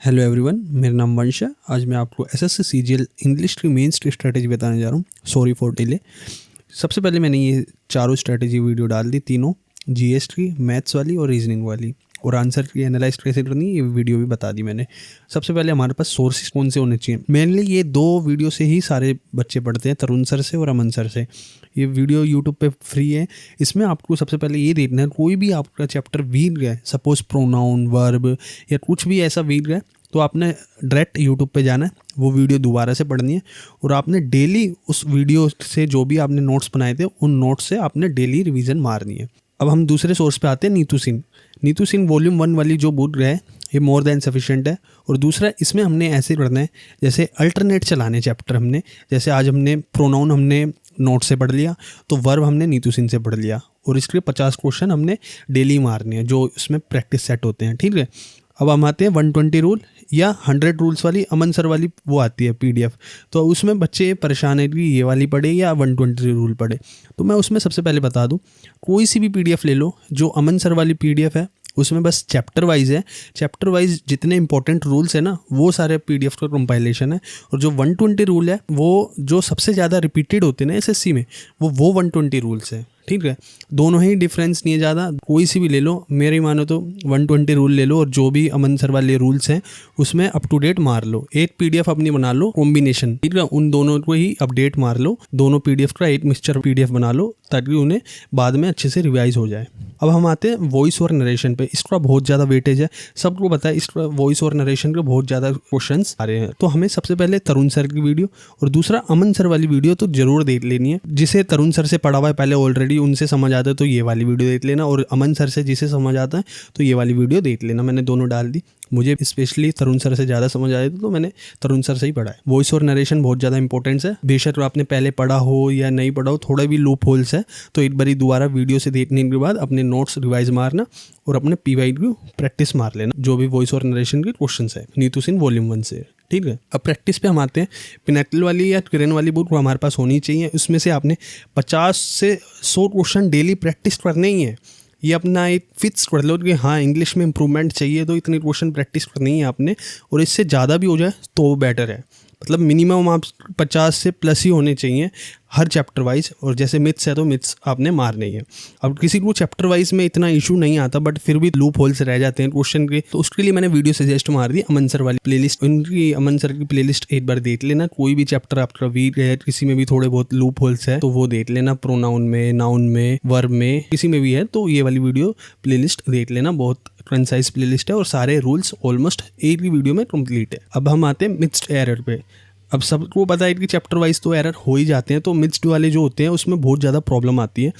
Hello everyone, मेरा नाम वंश है। आज मैं आपको एसएससी सीजीएल इंग्लिश की मेंस की स्ट्रैटेजी बताने जा रहा हूँ। Sorry for delay. सबसे पहले मैंने ये चारों स्ट्रैटेजी वीडियो डाल दी, तीनों जीएस की, मैथ्स वाली और रीजनिंग वाली, और आंसर की एनालाइज कैसे करनी है ये वीडियो भी बता दी मैंने। सबसे पहले हमारे पास सोर्सेज कौन से होने चाहिए। मेनली ये दो वीडियो से ही सारे बच्चे पढ़ते हैं, तरुण सर से और अमन सर से। ये वीडियो यूट्यूब पे फ्री है। इसमें आपको सबसे पहले ये देखना है, कोई भी आपका चैप्टर वीक है, सपोज प्रोनाउन, वर्ब या कुछ भी ऐसा वीक है, तो आपने डायरेक्ट यूट्यूब पे जाना है, वो वीडियो दोबारा से पढ़नी है और आपने डेली उस वीडियो से जो भी आपने नोट्स बनाए थे उन नोट्स से आपने डेली रिवीजन मारनी है। अब हम दूसरे सोर्स पे आते हैं, नीतू सिंह वॉल्यूम 1 वाली जो बुक है ये मोर देन सफिशिएंट है। और दूसरा, इसमें हमने ऐसे पढ़ना है जैसे अल्टरनेट चलाने चैप्टर हमने, जैसे आज हमने प्रोनाउन हमने नोट से पढ़ लिया, तो वर्ब हमने नीतू सिंह से पढ़ लिया और इसके 50 क्वेश्चन हमने डेली मारने हैं जो इसमें प्रैक्टिस सेट होते हैं। ठीक है, अब हम आते हैं 120 रूल या 100 रूल्स वाली, अमन सर वाली वो आती है पीडीएफ। तो उसमें बच्चे परेशान है कि ये वाली पढ़े या 120 रूल पढ़े। तो मैं उसमें सबसे पहले बता दूं, कोई सी भी पीडीएफ ले लो। जो अमन सर वाली पीडीएफ है उसमें बस चैप्टर वाइज है, चैप्टर वाइज जितने इंपॉर्टेंट रूल्स है ना वो सारे पीडीएफ का कंपाइलेशन है। और जो 120 रूल है वो जो सबसे ज़्यादा रिपीटेड होते हैं ना एसएससी में, वो 120 रूल्स है। ठीक है, दोनों ही डिफरेंस नहीं है ज़्यादा, कोई सी भी ले लो। मेरी मानो तो 120 रूल ले लो और जो भी अमन सर वाले रूल्स हैं उसमें अप टू डेट मार लो। एक पीडीएफ अपनी बना लो कॉम्बिनेशन, ठीक है, उन दोनों को ही अपडेट मार लो, दोनों पीडीएफ का एक मिक्सचर पीडीएफ बना लो ताकि उन्हें बाद में अच्छे से रिवाइज हो जाए। अब हम आते हैं वॉइस और नरेशन पे। इसका बहुत ज़्यादा वेटेज है, सबको पता है इसका वॉइस और नरेशन के बहुत ज़्यादा क्वेश्चंस आ रहे हैं। तो हमें सबसे पहले तरुण सर की वीडियो और दूसरा अमन सर वाली वीडियो तो जरूर देख लेनी है। जिसे तरुण सर से पढ़ा हुआ है पहले ऑलरेडी, उनसे समझ आता है तो ये वाली वीडियो देख लेना, और अमन सर से जिसे समझ आता है तो ये वाली वीडियो देख लेना। मैंने दोनों डाल दी, मुझे स्पेशली तरुण सर से ज़्यादा समझ आया तो मैंने तरुण सर से ही पढ़ा है। वॉइस और नरेशन बहुत ज़्यादा इंपॉर्टेंस है, बेशक आपने पहले पढ़ा हो या नहीं पढ़ा हो, थोड़ा भी लूप होल्स है तो एक बारी दोबारा वीडियो से देखने के बाद अपने नोट्स रिवाइज मारना और अपने पीवाई की प्रैक्टिस मार लेना, जो भी वॉइस और नरेशन के क्वेश्चन है नीतू सिंह वॉल्यूम 1 से। ठीक है, अब प्रैक्टिस पे हम आते हैं। पिनैकल वाली या किरण वाली बुक हमारे पास होनी चाहिए। उसमें से आपने 50 से 100 क्वेश्चन डेली प्रैक्टिस करने ही है। ये अपना एक फिक्स कर लो कि हाँ इंग्लिश में इंप्रूवमेंट चाहिए तो इतने क्वेश्चन प्रैक्टिस करनी है आपने, और इससे ज़्यादा भी हो जाए तो बेटर है। मतलब मिनिमम आप 50 से प्लस ही होने चाहिए हर चैप्टर वाइज। और जैसे मिथ्स है तो मिथ्स आपने मारने ही है। अब किसी को चैप्टर वाइज में इतना इशू नहीं आता बट फिर भी लूप होल्स रह जाते हैं क्वेश्चन के, तो उसके लिए मैंने वीडियो सजेस्ट मार दी अमन सर वाली प्लेलिस्ट। उनकी अमन सर की प्लेलिस्ट एक बार देख लेना। कोई भी चैप्टर आपका वीक है, किसी में भी थोड़े बहुत लूप होल्स है तो वो देख लेना, प्रोनाउन में, नाउन में, वर्ब में, किसी में भी है तो ये वाली वीडियो प्लेलिस्ट देख लेना। बहुत कंसाइज प्लेलिस्ट है और सारे रूल्स ऑलमोस्ट एक ही वीडियो में कंप्लीट है। अब हम आते हैं मिक्स्ड एरर पे। अब सबको पता है कि चैप्टर वाइज तो एरर हो ही जाते हैं, तो मिक्स्ड वाले जो होते हैं उसमें बहुत ज़्यादा प्रॉब्लम आती है।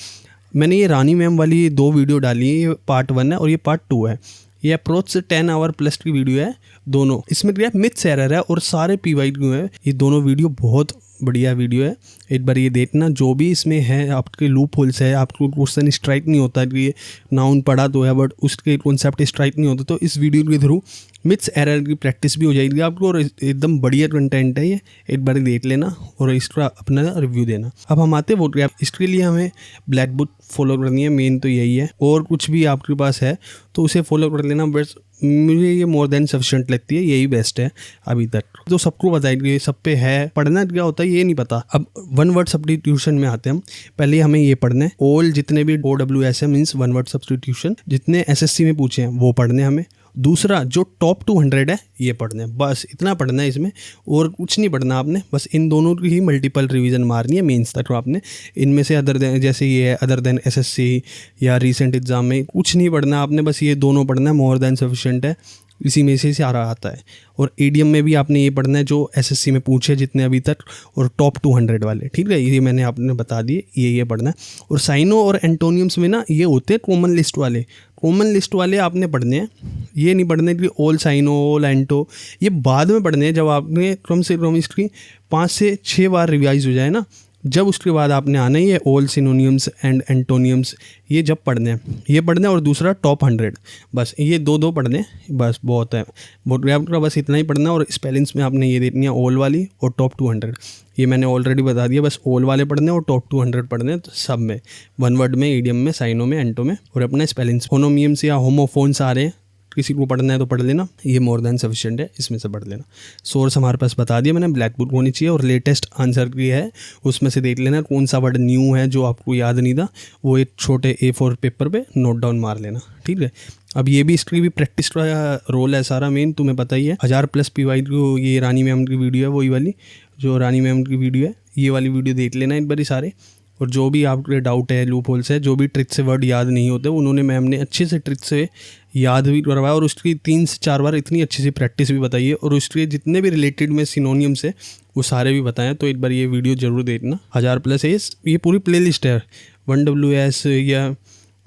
मैंने ये रानी मैम वाली 2 वीडियो डाली है, ये पार्ट 1 है और ये पार्ट 2 है। ये अप्रोच से 10 आवर प्लस की वीडियो है दोनों। इसमें क्या मिथ्स एरर है और सारे पीवाई क्यों है। ये दोनों वीडियो बहुत बढ़िया वीडियो है, एक बार ये देखना। जो भी इसमें है आपके लूप होल्स है, आपको क्वेश्चन स्ट्राइक नहीं होता कि ये नाउन पढ़ा तो है बट उसके कॉन्सेप्ट स्ट्राइक नहीं होता, तो इस वीडियो के थ्रू मिथ्स एरर की प्रैक्टिस भी हो जाएगी आपको और एकदम बढ़िया कंटेंट है ये, एक बार देख लेना और इसका अपना रिव्यू देना। अब हम आते हैं वो ट्रैप। इसके लिए हमें ब्लैक बुक फॉलो करनी है, मेन तो यही है। और कुछ भी आपके पास है तो उसे फॉलो कर लेना, बस मुझे ये मोर देन सफिशिएंट लगती है, यही बेस्ट है अभी तक। तो सबको बताइए, सब पे है। पढ़ना क्या होता है ये नहीं पता। अब 1 वर्ड सब्स्टिट्यूशन में आते हैं हम। पहले हमें ये पढ़ना है, ऑल जितने भी OWS है मीन्स 1 वर्ड सब्स्टिट्यूशन, जितने एसएससी में पूछे हैं वो पढ़ने हमें। दूसरा जो टॉप 200 है ये पढ़ना है, बस इतना पढ़ना है इसमें और कुछ नहीं पढ़ना आपने। बस इन दोनों की ही मल्टीपल रिवीजन मारनी है मेंस तक आपने। इनमें से अदर देन, जैसे ये है अदर देन एसएससी या रीसेंट एग्जाम में कुछ नहीं पढ़ना आपने, बस ये दोनों पढ़ना है, मोर देन सफिशिएंट है, इसी में से आ रहा आता है। और ईडीएम में भी आपने ये पढ़ना है जो एसएससी में पूछे जितने अभी तक, और टॉप 200 वाले। ठीक है, ये मैंने आपने बता दिए, ये पढ़ना है। और साइनो और एंटोनियम्स में ना ये होते हैं कॉमन लिस्ट वाले। कॉमन लिस्ट वाले आपने पढ़ने हैं, ये नहीं पढ़ने कि ऑल साइनो, ऑल एंटो, ये बाद में पढ़ने हैं जब आपने कम से कम इसकी 5 से 6 बार रिवाइज हो जाए ना, जब उसके बाद आपने आना ही है ऑल सिनोनियम्स एंड एंटोनियम्स, ये जब पढ़ने हैं ये पढ़ने हैं। और दूसरा टॉप 100, बस ये दो पढ़ने, बस बहुत है। वोकैब का बस इतना ही पढ़ना। और स्पेलिंग्स में आपने ये देखनी है ऑल वाली और टॉप 200, ये मैंने ऑलरेडी बता दिया। बस ऑल वाले पढ़ने और टॉप 200 पढ़ने, तो सब में 1 वर्ड में, ईडियम में, साइनो में, एंटो में। और अपना स्पेलिंग्स, होमोनियम्स या होमोफोन्स आ रहे हैं किसी को पढ़ना है तो पढ़ लेना, ये मोर देन सफिशिएंट है, इसमें से पढ़ लेना। सोर्स हमारे पास बता दिया मैंने, ब्लैक बुक होनी चाहिए, और लेटेस्ट आंसर की है उसमें से देख लेना कौन सा वर्ड न्यू है जो आपको याद नहीं था, वो एक छोटे A4 पेपर पे नोट डाउन मार लेना, ठीक है। अब ये भी इसकी भी प्रैक्टिस का रोल है सारा, मेन तुम्हें पता ही है। 1000+ PY को ये रानी मैम की वीडियो है, वही वाली जो रानी मैम की वीडियो है, ये वाली वीडियो देख लेना एक बारी सारे। और जो भी आपके डाउट है, लूप होल्स है, जो भी ट्रिक से वर्ड याद नहीं होते, उन्होंने मैम ने अच्छे से ट्रिक से याद भी करवाया, और उसकी 3 से 4 बार इतनी अच्छी सी प्रैक्टिस भी बताई है, और उसके जितने भी रिलेटेड में सिनोनियम्स है वो सारे भी बताएं। तो एक बार ये वीडियो ज़रूर देखना। 1000+ है, ये पूरी प्ले लिस्ट है, 1WS या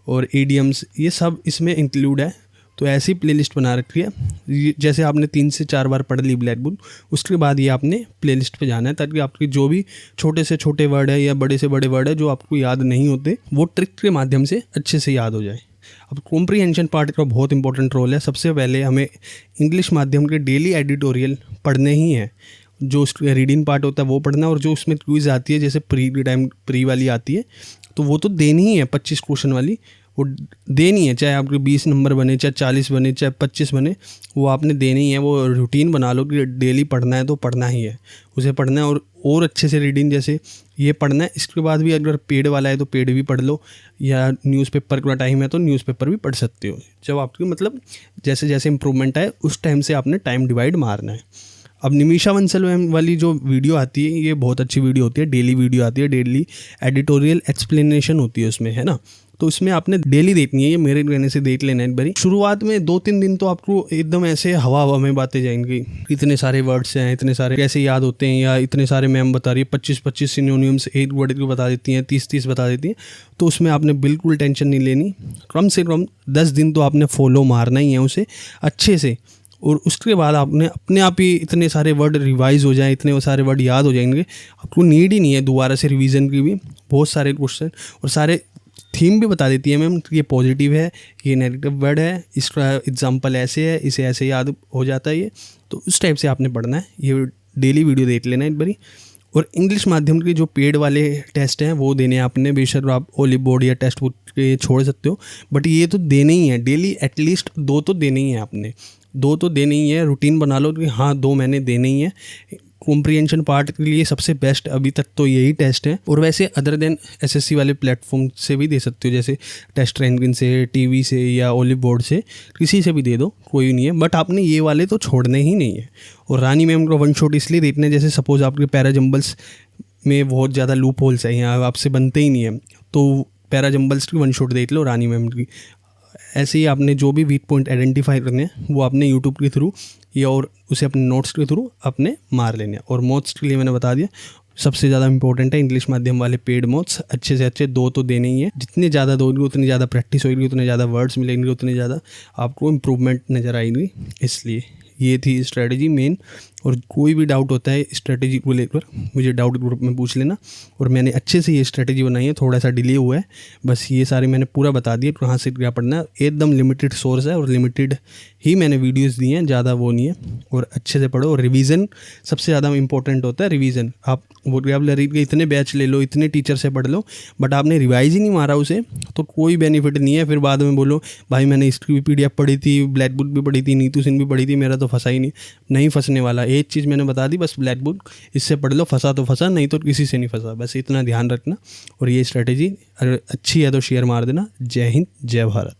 और EDMs ये सब इसमें इंक्लूड है। तो ऐसी प्लेलिस्ट बना रखी है, जैसे आपने 3 से 4 बार पढ़ ली ब्लैक बुक, उसके बाद ये आपने प्लेलिस्ट पे जाना है, ताकि आपके जो भी छोटे से छोटे वर्ड है या बड़े से बड़े वर्ड है जो आपको याद नहीं होते, वो ट्रिक के माध्यम से अच्छे से याद हो जाए। अब कॉम्प्रीहेंशन पार्ट का बहुत इंपॉर्टेंट रोल है। सबसे पहले हमें इंग्लिश माध्यम के डेली एडिटोरियल पढ़ने ही हैं। जो उसका रीडिंग पार्ट होता है वो पढ़ना, और जो उसमें क्विज़ आती है जैसे प्री वाली आती है, तो वो तो देनी ही है, 25 क्वेश्चन वाली वो देनी है, चाहे आपके 20 नंबर बने, चाहे 40 बने, चाहे 25 बने, वो आपने देनी है। वो रूटीन बना लो कि डेली पढ़ना है तो पढ़ना ही है, उसे पढ़ना है, और अच्छे से रीडिंग जैसे ये पढ़ना है। इसके बाद भी अगर पेड वाला है तो पेड भी पढ़ लो, या न्यूज़पेपर का टाइम है तो न्यूज़पेपर भी पढ़ सकते हो। जब आपकी मतलब जैसे जैसे इंप्रूवमेंट आए उस टाइम से आपने टाइम डिवाइड मारना है। अब निमिषा बंसल वाली जो वीडियो आती है, ये बहुत अच्छी वीडियो होती है, डेली वीडियो आती है, डेली एडिटोरियल एक्सप्लेनेशन होती है उसमें, है ना। तो इसमें आपने डेली देखनी है, ये मेरे कहने से देख लेना एक बारी। शुरुआत में 2-3 दिन तो आपको एकदम ऐसे हवा में बातें जाएंगी, इतने सारे वर्ड्स हैं, इतने सारे कैसे याद होते हैं, या इतने सारे मैम बता रही है 25-25 सिनोनिम्स एक वर्ड को बता देती हैं, 30-30 बता देती हैं। तो उसमें आपने बिल्कुल टेंशन नहीं लेनी, कम से कम 10 दिन तो आपने फॉलो मारना ही है उसे अच्छे से, और उसके बाद आपने अपने आप ही इतने सारे वर्ड रिवाइज हो जाए, इतने सारे वर्ड याद हो जाएंगे, आपको नीड ही नहीं है दोबारा से रिवीजन की भी। बहुत सारे क्वेश्चन और सारे थीम भी बता देती है मैम, ये पॉजिटिव है, ये नेगेटिव वर्ड है, इसका एग्जांपल ऐसे है, इसे ऐसे याद हो जाता है ये। तो उस टाइप से आपने पढ़ना है, ये डेली वीडियो देख लेना एक बारी। और इंग्लिश माध्यम के जो पेड वाले टेस्ट हैं वो देने हैं आपने, बेशक आप ओलिव बोर्ड या टेस्ट बुक के छोड़ सकते हो, बट ये तो देने ही है डेली, एटलीस्ट 2 तो देने ही है आपने, 2 तो देने ही है। रूटीन बना लो कि हाँ 2 मैंने देने ही है। कॉम्प्रीहेंशन पार्ट के लिए सबसे बेस्ट अभी तक तो यही टेस्ट है, और वैसे अदर देन SSC वाले प्लेटफॉर्म से भी दे सकते हो, जैसे टेस्ट रैंकिंग से, टीवी से, या ओलिव बोर्ड से, किसी से भी दे दो, कोई नहीं है, बट आपने ये वाले तो छोड़ने ही नहीं है। और रानी मैम का वन शॉट इसलिए देखना है, जैसे सपोज आपके पैराजम्बल्स में बहुत ज़्यादा लूप होल्स है, यहाँ आपसे बनते ही नहीं है, तो पैराजम्बल्स की वन शॉट देख लो रानी मैम की। ऐसे ही आपने जो भी वीक पॉइंट आइडेंटिफाई करने हैं वो आपने यूट्यूब के थ्रू या और उसे अपने नोट्स के थ्रू अपने मार लेने हैं। और नोट्स के लिए मैंने बता दिया सबसे ज़्यादा इंपॉर्टेंट है इंग्लिश माध्यम वाले पेड नोट्स, अच्छे से अच्छे 2 तो देने ही है। जितने ज़्यादा दोगे उतनी ज़्यादा प्रैक्टिस होगी, उतने ज़्यादा वर्ड्स मिलेंगे, उतने ज़्यादा आपको इम्प्रूवमेंट नज़र आएगी। इसलिए ये थी स्ट्रेटजी मेन। और कोई भी डाउट होता है स्ट्रेटजी को लेकर मुझे डाउट ग्रुप में पूछ लेना। और मैंने अच्छे से ये स्ट्रेटजी बनाई है, थोड़ा सा डिले हुआ है, बस ये सारे मैंने पूरा बता दिया कहाँ से क्या पढ़ना है। एकदम लिमिटेड सोर्स है और लिमिटेड ही मैंने वीडियोस दी हैं, ज़्यादा वो नहीं है। और अच्छे से पढ़ो। और रिवीजन सबसे ज़्यादा इंपॉर्टेंट होता है। रिवीजन आप वोकैबुलरी के इतने बैच ले लो, इतने टीचर से पढ़ लो, बट आपने रिवाइज ही नहीं मारा उसे, तो कोई बेनिफिट नहीं है। फिर बाद में बोलो भाई मैंने इसकी भी PDF पढ़ी थी, ब्लैक बुक भी पढ़ी थी, नीतू सिंह भी पढ़ी थी, मेरा तो फंसा ही नहीं फंसने वाला। एक चीज़ मैंने बता दी बस, ब्लैक बुक इससे पढ़ लो, फंसा तो फंसा, नहीं तो किसी से नहीं फंसा, बस इतना ध्यान रखना। और ये स्ट्रेटेजी अगर अच्छी है तो शेयर मार देना। जय हिंद, जय भारत।